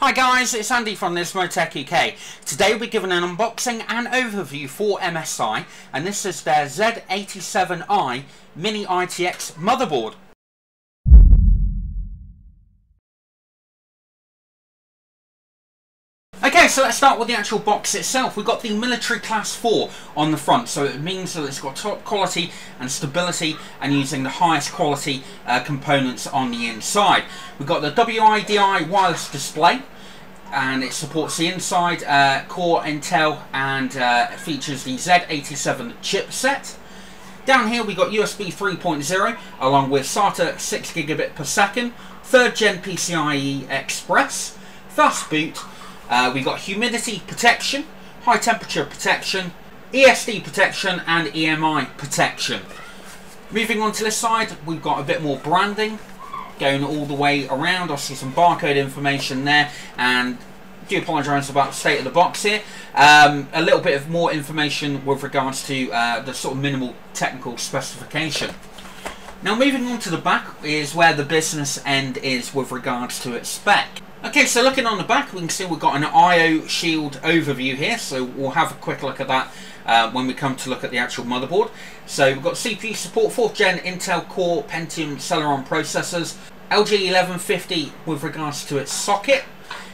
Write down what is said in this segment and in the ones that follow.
Hi guys, it's Andy from Tech UK. Today we're giving an unboxing and overview for MSI, and this is their Z87I Mini-ITX Motherboard. Okay, so let's start with the actual box itself. We've got the military class 4 on the front, so it means that it's got top quality and stability and using the highest quality components on the inside. We've got the WIDI wireless display, and it supports the inside core Intel and features the Z87 chipset. Down here we've got USB 3.0 along with SATA 6 gigabit per second, 3rd gen PCIe Express, fast boot. We've got humidity protection, high temperature protection, ESD protection and EMI protection. Moving on to this side, we've got a bit more branding going all the way around. I see some barcode information there, and I do apologise about the state of the box here. A little bit of more information with regards to the sort of minimal technical specification. Now moving on to the back is where the business end is with regards to its spec. Okay, so looking on the back, we can see we've got an I/O shield overview here, so we'll have a quick look at that when we come to look at the actual motherboard. So we've got CPU support, 4th gen Intel Core Pentium Celeron processors, LG1150 with regards to its socket.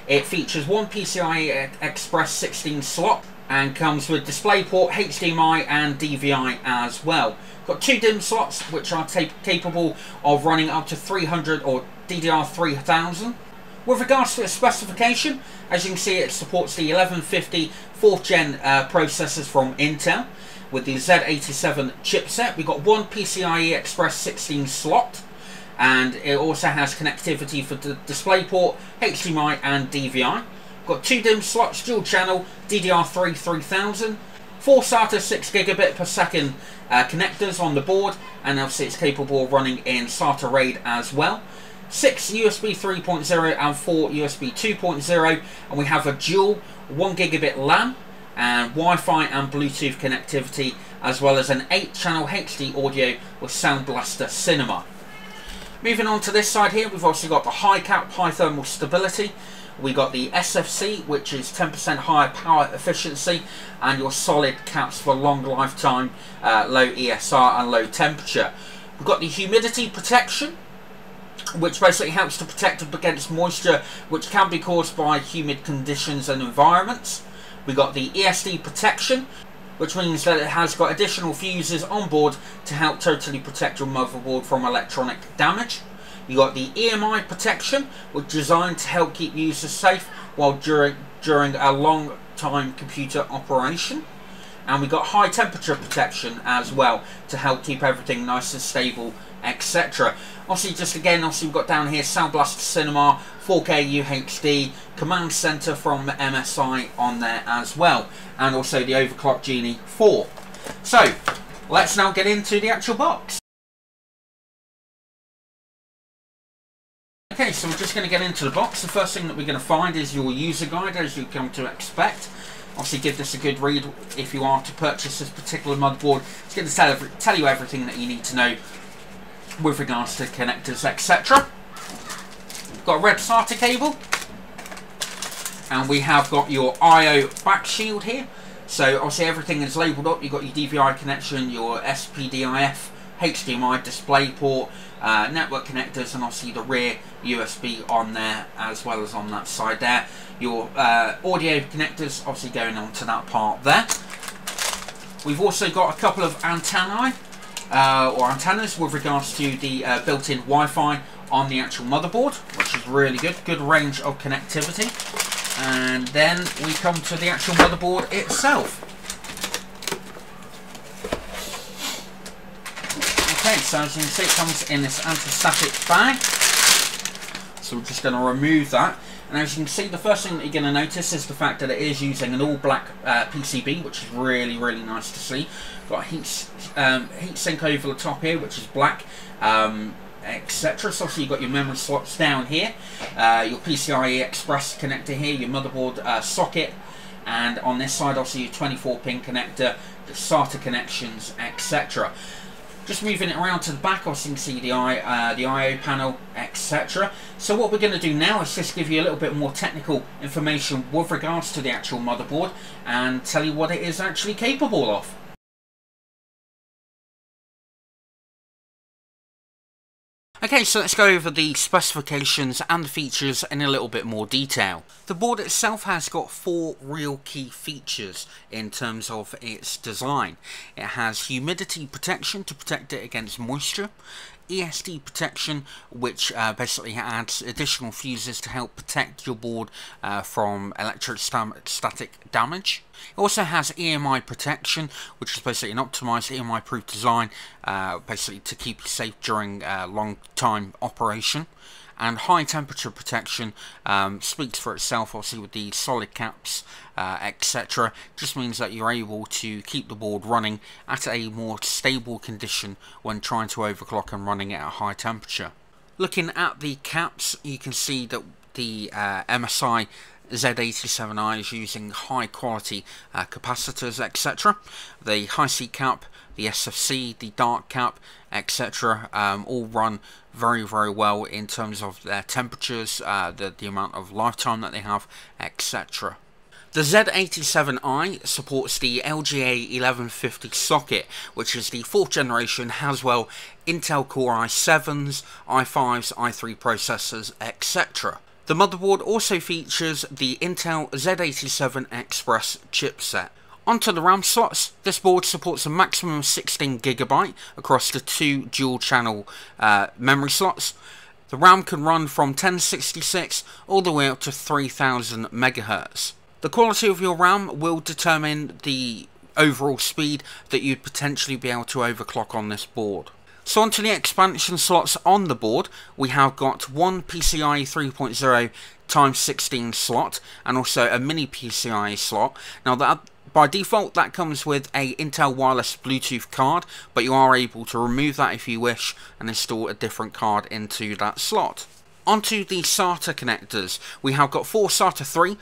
It features one PCIe Express 16 slot and comes with DisplayPort, HDMI and DVI as well. Got 2 DIMM slots which are capable of running up to 300 or DDR3000. With regards to its specification, as you can see, it supports the 1150 4th gen processors from Intel with the Z87 chipset. We've got one PCIe Express 16 slot, and it also has connectivity for the DisplayPort, HDMI and DVI. Got 2 DIMM slots, dual channel, DDR3 3000, 4 SATA 6 gigabit per second connectors on the board, and obviously it's capable of running in SATA RAID as well. 6 USB 3.0 and 4 USB 2.0, and we have a dual 1 gigabit LAN and Wi-Fi and Bluetooth connectivity, as well as an 8-channel HD audio with Sound Blaster Cinema. Moving on to this side here, we've also got the high cap, high thermal stability. We got the SFC, which is 10% higher power efficiency, and your solid caps for long lifetime, low ESR and low temperature. We've got the humidity protection, which basically helps to protect against moisture which can be caused by humid conditions and environments. We got the ESD protection, which means that it has got additional fuses on board to help totally protect your motherboard from electronic damage. You got the EMI protection, which is designed to help keep users safe while during a long time computer operation. And we got high temperature protection as well to help keep everything nice and stable, etc. Obviously, just again, we've got down here Sound Blaster Cinema, 4K UHD, Command Center from MSI on there as well, and also the Overclock Genie 4. So, let's now get into the actual box. Okay, so we're just going to get into the box. The first thing that we're going to find is your user guide, as you come to expect. Obviously, give this a good read if you are to purchase this particular motherboard. It's going to tell you everything that you need to know with regards to connectors, etc. We've got a red SATA cable, and we have got your I/O back shield here. So obviously everything is labelled up. You've got your DVI connection, your SPDIF, HDMI, DisplayPort, network connectors, and obviously the rear USB on there as well as on that side there. Your audio connectors obviously going on to that part there. We've also got a couple of antennae or antennas with regards to the built-in Wi-Fi on the actual motherboard, which is really good range of connectivity. And then we come to the actual motherboard itself. Okay, so as you can see, it comes in this anti-static bag, so we're just going to remove that. And as you can see, the first thing that you're going to notice is the fact that it is using an all-black PCB, which is really nice to see. Got a heat sink over the top here, which is black, etc. So obviously you've got your memory slots down here, your PCIe Express connector here, your motherboard socket, and on this side obviously your 24-pin connector, the SATA connections, etc. Just moving it around to the back, obviously you can see the I/O panel, etc. So what we're going to do now is just give you a little bit more technical information with regards to the actual motherboard and tell you what it is actually capable of. Okay, so let's go over the specifications and the features in a little bit more detail. The board itself has got 4 real key features in terms of its design. It has humidity protection to protect it against moisture, ESD protection, which basically adds additional fuses to help protect your board from electrostatic damage. It also has EMI protection, which is basically an optimized EMI proof design, basically to keep you safe during long time operation. And high temperature protection speaks for itself, obviously, with the solid caps, etc. Just means that you're able to keep the board running at a more stable condition when trying to overclock and running it at a high temperature. Looking at the caps, you can see that the MSI Z87I is using high quality capacitors, etc. The high C cap, the SFC, the dark cap, etc. all run very well in terms of their temperatures, the amount of lifetime that they have, etc. The Z87I supports the LGA 1150 socket, which is the 4th generation Haswell Intel Core i7s, i5s, i3 processors, etc. The motherboard also features the Intel Z87 Express chipset. Onto the RAM slots, this board supports a maximum of 16GB across the 2 dual channel memory slots. The RAM can run from 1066 all the way up to 3000 MHz. The quality of your RAM will determine the overall speed that you'd potentially be able to overclock on this board. So onto the expansion slots on the board, we have got one PCIe 3.0 x16 slot and also a mini PCIe slot. Now that by default that comes with a Intel wireless Bluetooth card, but you are able to remove that if you wish and install a different card into that slot. Onto the SATA connectors, we have got 4 SATA 3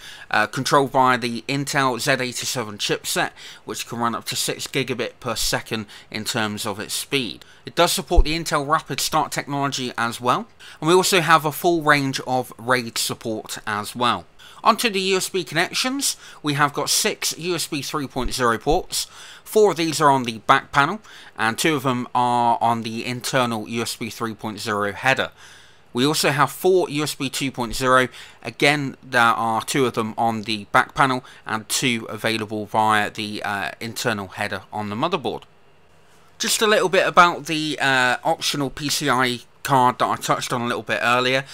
controlled by the Intel Z87 chipset, which can run up to 6 gigabit per second in terms of its speed. It does support the Intel Rapid Start technology as well, and we also have a full range of RAID support as well. Onto the USB connections, we have got 6 USB 3.0 ports. 4 of these are on the back panel, and 2 of them are on the internal USB 3.0 header. We also have 4 USB 2.0, again there are 2 of them on the back panel and 2 available via the internal header on the motherboard. Just a little bit about the optional PCIe card that I touched on a little bit earlier.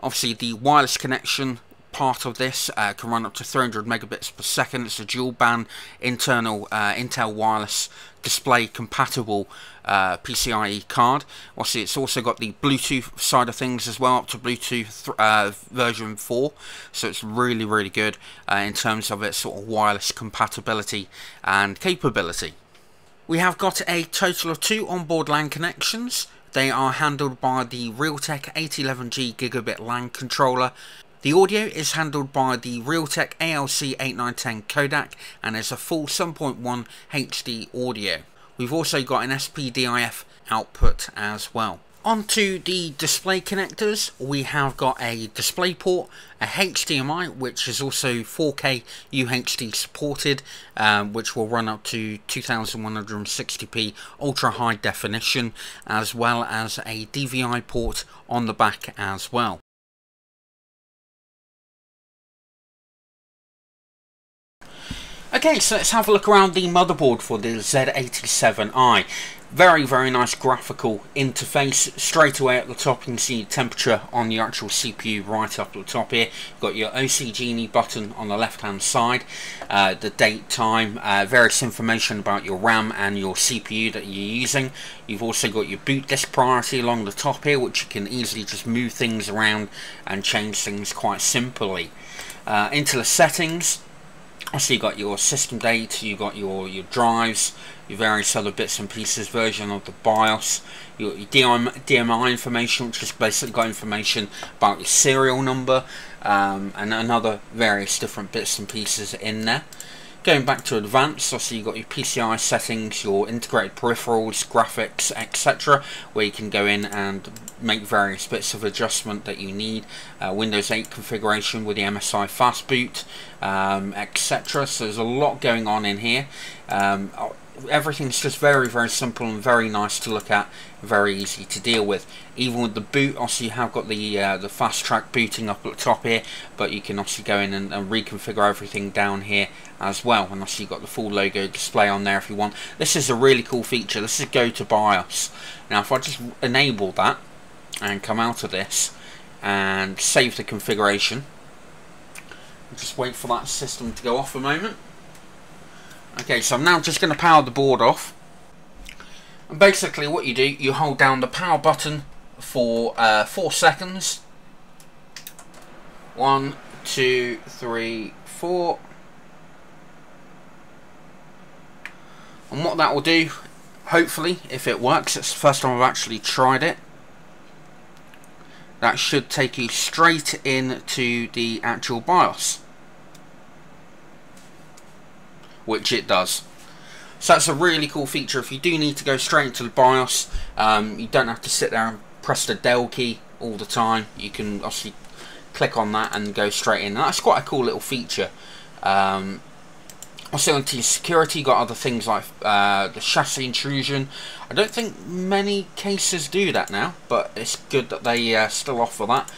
Obviously the wireless connection part of this can run up to 300 megabits per second. It's a dual band internal Intel wireless display compatible PCIe card. Obviously it's also got the Bluetooth side of things as well, up to Bluetooth version 4, so it's really good in terms of its sort of wireless compatibility and capability. We have got a total of 2 onboard LAN connections. They are handled by the Realtek 811G gigabit LAN controller. The audio is handled by the Realtek ALC8910 codec and is a full 7.1 HD audio. We've also got an SPDIF output as well. Onto the display connectors, we have got a DisplayPort, a HDMI, which is also 4K UHD supported, which will run up to 2160p ultra high definition, as well as a DVI port on the back as well. Okay, so let's have a look around the motherboard for the Z87I. Very nice graphical interface. Straight away at the top you can see temperature on the actual CPU right up at the top here. You've got your OC Genie button on the left hand side, the date, time, various information about your RAM and your CPU that you're using. You've also got your boot disk priority along the top here, which you can easily just move things around and change things quite simply. Into the settings, so you got your system date, you got your drives, your various other bits and pieces, version of the BIOS, your DMI information, which is basically got information about your serial number, and another various different bits and pieces in there. Going back to advanced, obviously you've got your PCI settings, your integrated peripherals, graphics, etc., where you can go in and make various bits of adjustment that you need. Windows 8 configuration with the MSI fast boot, etc. So there's a lot going on in here. Everything's just very, very simple and very nice to look at, very easy to deal with. Even with the boot, also you have got the fast track booting up at the top here, but you can also go in and reconfigure everything down here as well, and also you've got the full logo display on there if you want. This is a really cool feature. This is go to BIOS. Now if I just enable that and come out of this and save the configuration, just wait for that system to go off a moment. Okay, so I'm now just going to power the board off. And basically what you do, you hold down the power button for 4 seconds. 1, 2, 3, 4. And what that will do, hopefully, if it works, it's the first time I've actually tried it, that should take you straight into the actual BIOS. Which it does. So that's a really cool feature. If you do need to go straight into the BIOS, you don't have to sit there and press the Del key all the time. You can obviously click on that and go straight in. And that's quite a cool little feature. Also onto your security, you got other things like the chassis intrusion. I don't think many cases do that now, but it's good that they still offer that.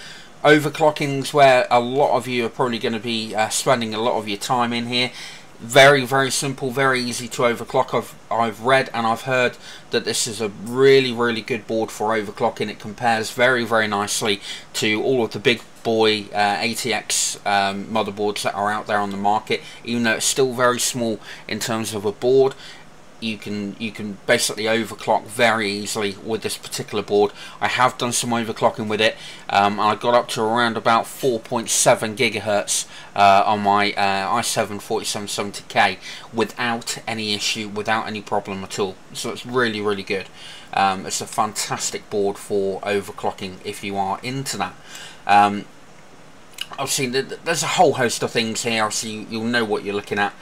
Overclocking's where a lot of you are probably going to be spending a lot of your time in here. Very, very simple, very easy to overclock. I've read and I've heard that this is a really, really good board for overclocking. It compares very, very nicely to all of the big boy ATX motherboards that are out there on the market. Even though it's still very small in terms of a board, you can basically overclock very easily with this particular board. I have done some overclocking with it. I got up to around about 4.7 gigahertz on my i7-4770K without any issue, without any problem at all. So it's really, really good. It's a fantastic board for overclocking if you are into that. Obviously, there's a whole host of things here. Obviously, you'll know what you're looking at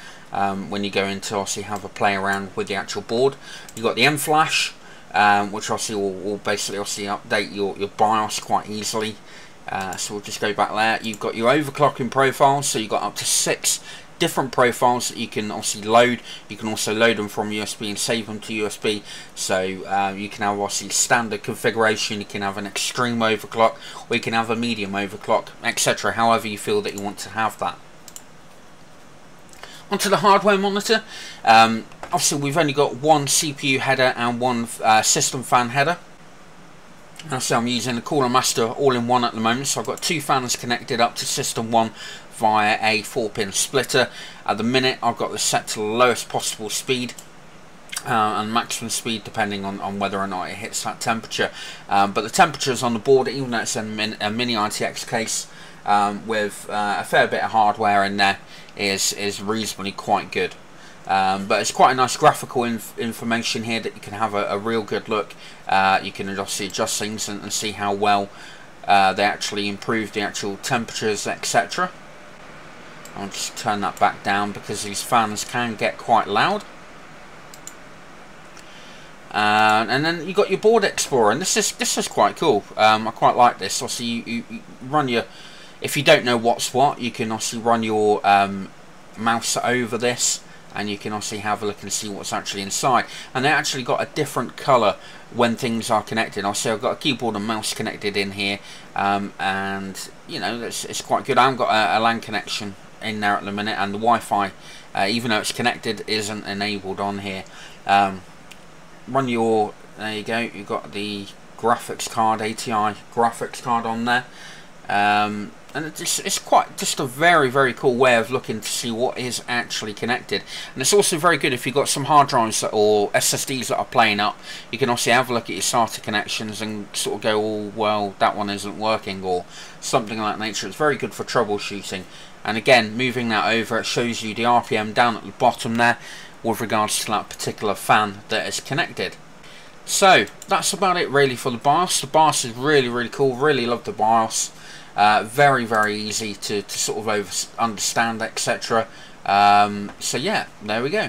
when you go into obviously have a play around with the actual board. You've got the M Flash, which obviously will basically update your BIOS quite easily. So we'll just go back there. You've got your overclocking profiles, so you've got up to 6 different profiles that you can obviously load. You can also load them from USB and save them to USB. So you can have obviously standard configuration, you can have an extreme overclock, or you can have a medium overclock, etc. However you feel that you want to have that. Onto the hardware monitor. Obviously we've only got one CPU header and one system fan header. So I'm using the Cooler Master all-in-one at the moment, so I've got 2 fans connected up to System 1 via a 4-pin splitter. At the minute I've got this set to the lowest possible speed and maximum speed depending on whether or not it hits that temperature. But the temperatures on the board, even though it's a Mini-ITX case with a fair bit of hardware in there, is reasonably quite good. But it's quite a nice graphical information here that you can have a real good look. You can obviously adjust things and see how well they actually improve the actual temperatures, etc. I'll just turn that back down because these fans can get quite loud. And then you got your board explorer, and this is quite cool. I quite like this. Obviously, you run your, if you don't know what's what, you can obviously run your mouse over this, and you can obviously have a look and see what's actually inside. And they actually got a different colour when things are connected. Obviously, I've got a keyboard and mouse connected in here, and you know it's quite good. I've got a LAN connection in there at the minute, and the Wi-Fi, even though it's connected, isn't enabled on here. Run your, there you go, you've got the graphics card, ATI graphics card on there, and it's quite just a very, very cool way of looking to see what is actually connected. And it's also very good if you've got some hard drives or SSDs that are playing up. You can also have a look at your SATA connections and sort of go, oh well, that one isn't working, or something like that nature. It's very good for troubleshooting. And again, moving that over, it shows you the RPM down at the bottom there with regards to that particular fan that is connected. So that's about it really for the BIOS. The BIOS is really, really cool. Really love the BIOS. Very easy to sort of understand, etc. So yeah, there we go.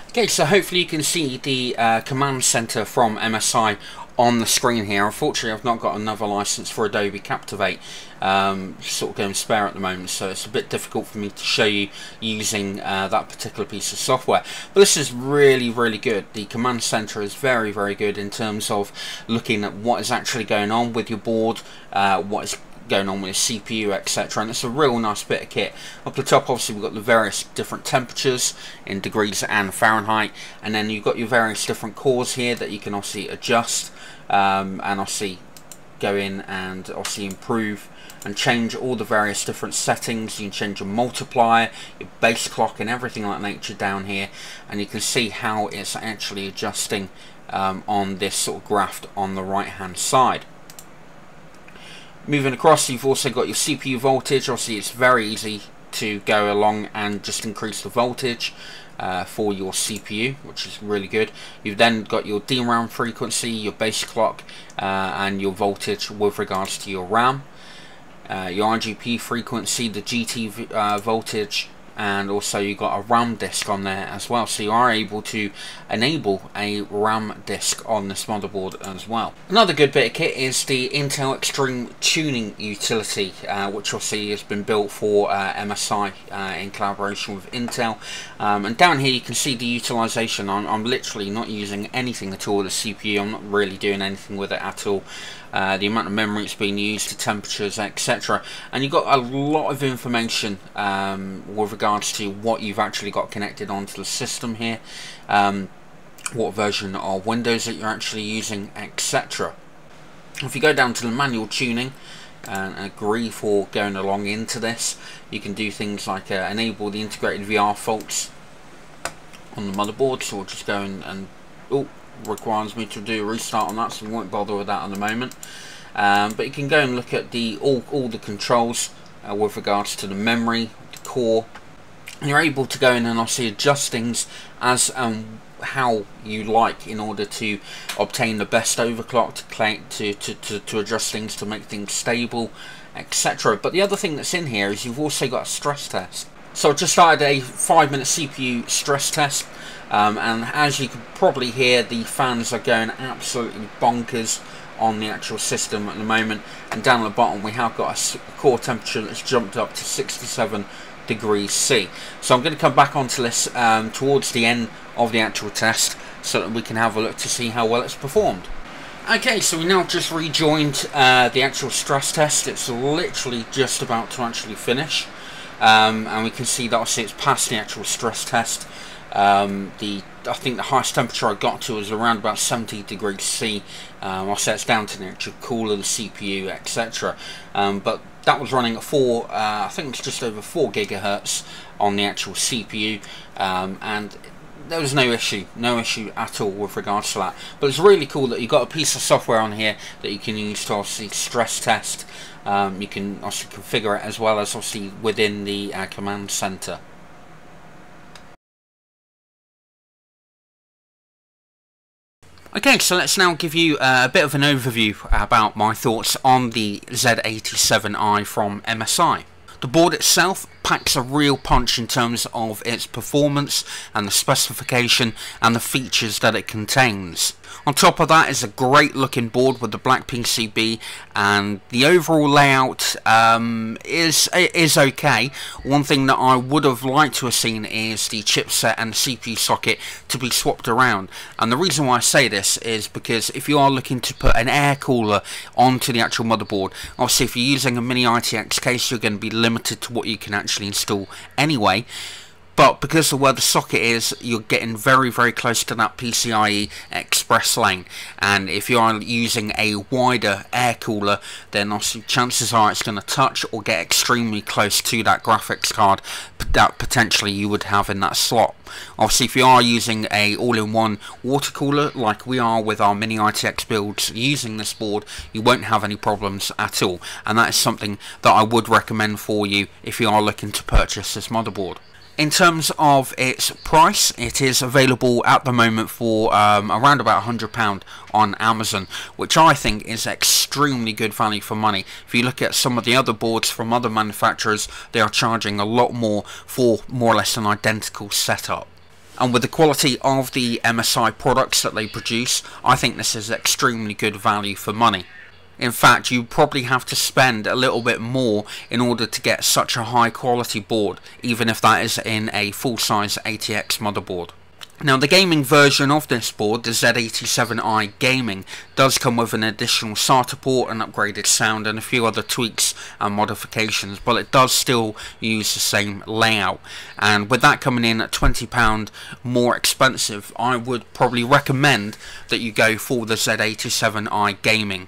Okay, so hopefully you can see the command center from MSI on the screen here. Unfortunately, I've not got another license for Adobe Captivate, sort of going spare at the moment, so it's a bit difficult for me to show you using that particular piece of software. But this is really good. The command center is very good in terms of looking at what is actually going on with your board, what is going on with the CPU, etc. And it's a real nice bit of kit. Up the top, obviously, we've got the various different temperatures in degrees and Fahrenheit, and then you've got your various different cores here that you can obviously adjust, and obviously go in and obviously improve and change all the various different settings. You can change your multiplier, your base clock, and everything like nature down here, and you can see how it's actually adjusting on this sort of graph on the right hand side. Moving across, you've also got your CPU voltage. Obviously, it's very easy to go along and just increase the voltage for your CPU, which is really good. You've then got your DRAM frequency, your base clock, and your voltage with regards to your RAM. Your RGB frequency, the GT voltage, and also you've got a RAM disk on there as well, so you are able to enable a RAM disk on this motherboard as well. Another good bit of kit is the Intel Extreme Tuning utility, which obviously has been built for MSI in collaboration with Intel, and down here you can see the utilization. I'm literally not using anything at all with the CPU. I'm not really doing anything with it at all. The amount of memory it's being used, the temperatures, etc. And you've got a lot of information with regards to what you've actually got connected onto the system here, what version of Windows that you're actually using, etc. If you go down to the manual tuning and agree for going along into this, you can do things like enable the integrated VR faults on the motherboard. So we'll just go and oh, requires me to do a restart on that, so we won't bother with that at the moment. But you can go and look at the all the controls with regards to the memory, the core, and you're able to go in and obviously adjust things as how you like in order to obtain the best overclock, to adjust things to make things stable, etc. But the other thing that's in here is you've also got a stress test. So I just started a 5-minute CPU stress test, and as you can probably hear, the fans are going absolutely bonkers on the actual system at the moment. And down at the bottom we have got a core temperature that's jumped up to 67 degrees C. So I'm going to come back onto this towards the end of the actual test, so that we can have a look to see how well it's performed. Okay, so we now just rejoined the actual stress test. It's literally just about to actually finish. And we can see that obviously it's passed the actual stress test. I think the highest temperature I got to was around about 70 degrees C. I'll say it's down to the actual cooler, the CPU, etc. But that was running at I think it's just over 4 gigahertz on the actual CPU, and there was no issue at all with regards to that. But it's really cool that you've got a piece of software on here that you can use to obviously stress test. You can also configure it as well as obviously within the command center. Okay, so let's now give you a bit of an overview about my thoughts on the Z87i from MSI. The board itself packs a real punch in terms of its performance and the specification and the features that it contains. On top of that is a great looking board with the black PCB, and the overall layout is okay. One thing that I would have liked to have seen is the chipset and the CPU socket to be swapped around, and the reason why I say this is because if you are looking to put an air cooler onto the actual motherboard, obviously if you're using a Mini-ITX case you're going to be limited to what you can actually install anyway. But because of where the socket is, you're getting very close to that PCIe express lane, and if you are using a wider air cooler, then obviously chances are it's going to touch or get extremely close to that graphics card that potentially you would have in that slot. Obviously if you are using a all-in-one water cooler like we are with our Mini-ITX builds using this board, you won't have any problems at all, and that is something that I would recommend for you if you are looking to purchase this motherboard. In terms of its price, it is available at the moment for around about £100 on Amazon, which I think is extremely good value for money. If you look at some of the other boards from other manufacturers, they are charging a lot more for more or less an identical setup. And with the quality of the MSI products that they produce, I think this is extremely good value for money. In fact, you probably have to spend a little bit more in order to get such a high quality board, even if that is in a full-size ATX motherboard. Now, the gaming version of this board, the Z87i Gaming, does come with an additional SATA port, an upgraded sound and a few other tweaks and modifications, but it does still use the same layout. And with that coming in at £20 more expensive, I would probably recommend that you go for the Z87i Gaming.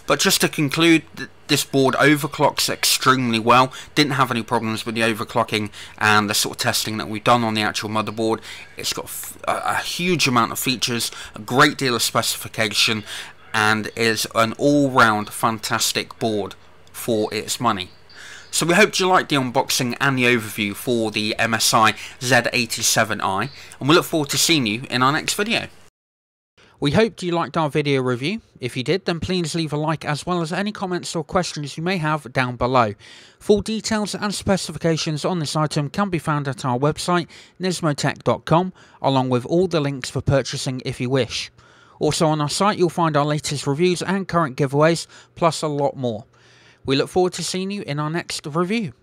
But just to conclude, this board overclocks extremely well. Didn't have any problems with the overclocking and the sort of testing that we've done on the actual motherboard. It's got a huge amount of features, a great deal of specification, and is an all-round fantastic board for its money. So we hope you liked the unboxing and the overview for the MSI Z87i, and we look forward to seeing you in our next video. We hope you liked our video review. If you did, then please leave a like as well as any comments or questions you may have down below. Full details and specifications on this item can be found at our website nismotech.com, along with all the links for purchasing if you wish. Also on our site you'll find our latest reviews and current giveaways, plus a lot more. We look forward to seeing you in our next review.